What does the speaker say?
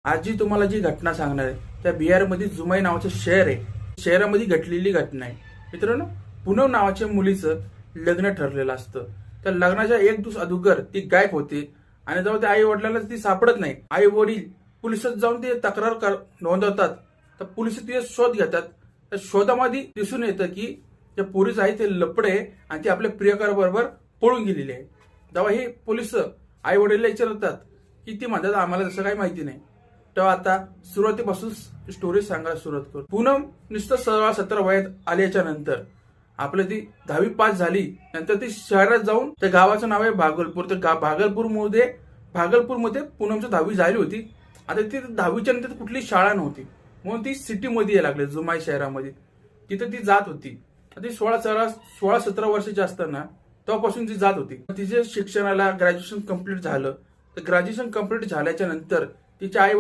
आज जी तुम्हाला जी घटना सांगणार आहे त्या बिहारमध्ये जुमाई नावाचं शहर आहे. शहरामध्ये घडलेली घटना आहे मित्रांनो. पूनम नावाच्या मुलीचं लग्न ठरलेलं असतं. त्या लग्नाच्या एक दिवस अगोदर ती गायब होते आणि जेव्हा त्या आई वडिलांना ती सापडत नाही, आई वडील पोलिसात जाऊन ते तक्रार नोंदवतात. तर पोलिस तिचे शोध घेतात. त्या शोधामध्ये दिसून येतं की त्या पोलीस आहे ते लपडे आणि ते आपल्या प्रियकर बरोबर पळून गेलेले आहे. जेव्हा हे पोलीस आई वडीलला विचारतात की ती म्हणतात आम्हाला तसं काही माहिती नाही. तेव्हा आता सुरुवातीपासून स्टोरी सांगायला सुरुवात करू. पूनम नुसतं 16-17 वयात आल्याच्या नंतर आपलं ती 10वी पास झाली. नंतर ती शहरात जाऊन त्या गावाचं नाव आहे भागलपूर. तर भागलपूरमध्ये पूनमची 10वी झाली होती. आता ती 10वीच्या नंतर कुठली शाळा नव्हती म्हणून ती सिटीमध्ये यायला लागली. जुमाई शहरामध्ये तिथं ती जात होती. ती 16-17 वर्षाची असताना तेव्हापासून ती जात होती. तिचे शिक्षणाला ग्रॅज्युएशन कंप्लीट झालं. तर ग्रॅज्युएशन कंप्लीट झाल्याच्या नंतर तिच्या आई